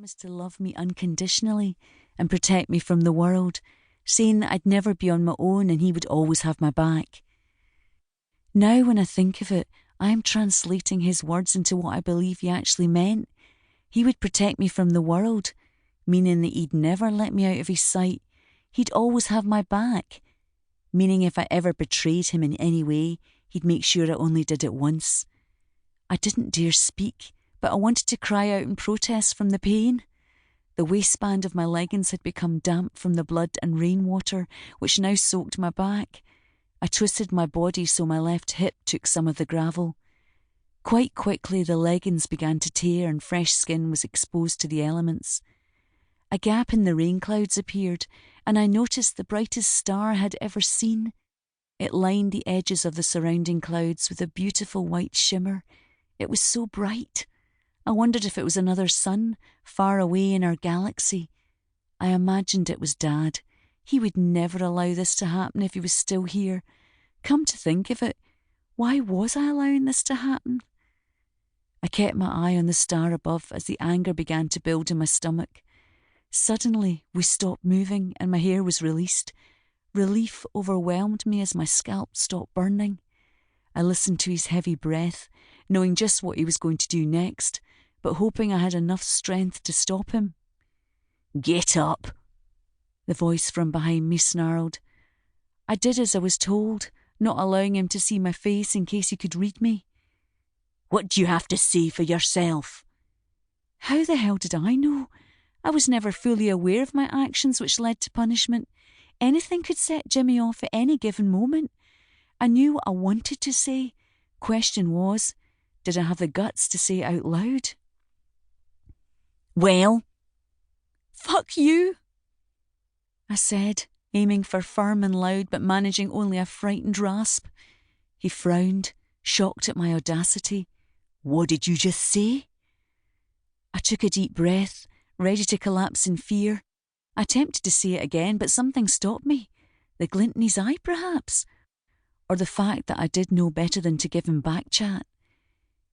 promised to love me unconditionally and protect me from the world, saying that I'd never be on my own and he would always have my back. Now when I think of it, I am translating his words into what I believe he actually meant. He would protect me from the world, meaning that he'd never let me out of his sight. He'd always have my back, meaning if I ever betrayed him in any way, he'd make sure I only did it once. I didn't dare speak, but I wanted to cry out in protest from the pain. The waistband of my leggings had become damp from the blood and rainwater, which now soaked my back. I twisted my body so my left hip took some of the gravel. Quite quickly the leggings began to tear and fresh skin was exposed to the elements. A gap in the rain clouds appeared, and I noticed the brightest star I had ever seen. It lined the edges of the surrounding clouds with a beautiful white shimmer. It was so bright. I wondered if it was another sun, far away in our galaxy. I imagined it was Dad. He would never allow this to happen if he was still here. Come to think of it, why was I allowing this to happen? I kept my eye on the star above as the anger began to build in my stomach. Suddenly, we stopped moving and my hair was released. Relief overwhelmed me as my scalp stopped burning. I listened to his heavy breath, knowing just what he was going to do next, but hoping I had enough strength to stop him. "Get up," the voice from behind me snarled. I did as I was told, not allowing him to see my face in case he could read me. "What do you have to say for yourself?" How the hell did I know? I was never fully aware of my actions which led to punishment. Anything could set Jimmy off at any given moment. I knew what I wanted to say. Question was, did I have the guts to say it out loud? "Well?" "Fuck you," I said, aiming for firm and loud but managing only a frightened rasp. He frowned, shocked at my audacity. "What did you just say?" I took a deep breath, ready to collapse in fear. I attempted to say it again, but something stopped me. The glint in his eye, perhaps? Or the fact that I did know better than to give him back chat.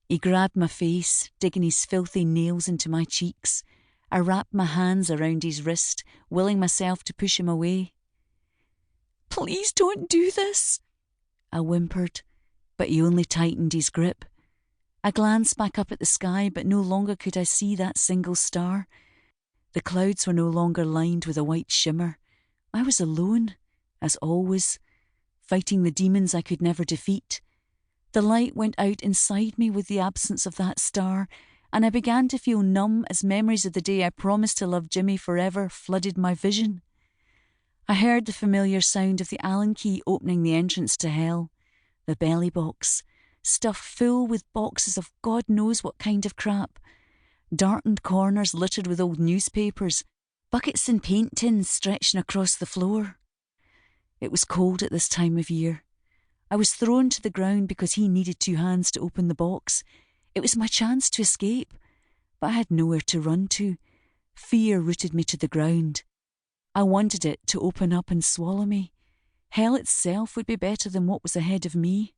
He grabbed my face, digging his filthy nails into my cheeks. I wrapped my hands around his wrist, willing myself to push him away. "Please don't do this," I whimpered, but he only tightened his grip. I glanced back up at the sky, but no longer could I see that single star. The clouds were no longer lined with a white shimmer. I was alone, as always, fighting the demons I could never defeat. The light went out inside me with the absence of that star, and I began to feel numb as memories of the day I promised to love Jimmy forever flooded my vision. I heard the familiar sound of the Allen key opening the entrance to hell, the belly box, stuffed full with boxes of God knows what kind of crap, darkened corners littered with old newspapers, buckets and paint tins stretching across the floor. It was cold at this time of year. I was thrown to the ground because he needed 2 hands to open the box. It was my chance to escape, but I had nowhere to run to. Fear rooted me to the ground. I wanted it to open up and swallow me. Hell itself would be better than what was ahead of me.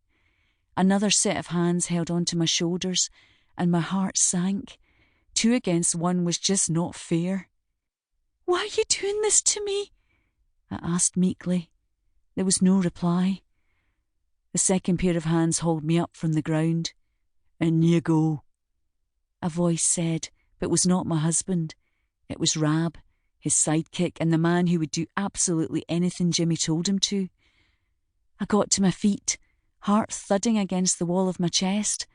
Another set of hands held onto my shoulders, and my heart sank. 2 against 1 was just not fair. "Why are you doing this to me?" I asked meekly. There was no reply. The second pair of hands hauled me up from the ground. "In you go," a voice said, but it was not my husband. It was Rab, his sidekick, and the man who would do absolutely anything Jimmy told him to. I got to my feet, heart thudding against the wall of my chest.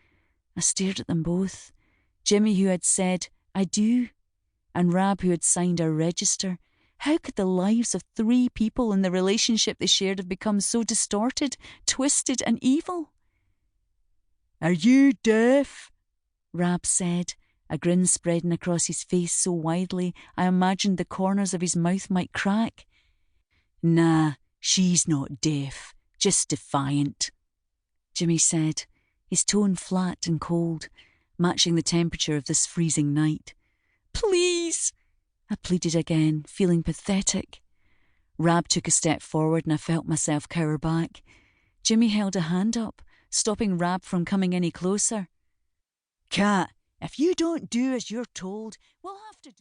I stared at them both. Jimmy, who had said, "I do," and Rab, who had signed our register. How could the lives of 3 people and the relationship they shared have become so distorted, twisted, and evil? "Are you deaf?" Rab said, a grin spreading across his face so widely I imagined the corners of his mouth might crack. "Nah, she's not deaf, just defiant," Jimmy said, his tone flat and cold, matching the temperature of this freezing night. "Please," I pleaded again, feeling pathetic. Rab took a step forward and I felt myself cower back. Jimmy held a hand up, stopping Rab from coming any closer. "Cat, if you don't do as you're told, we'll have to do..."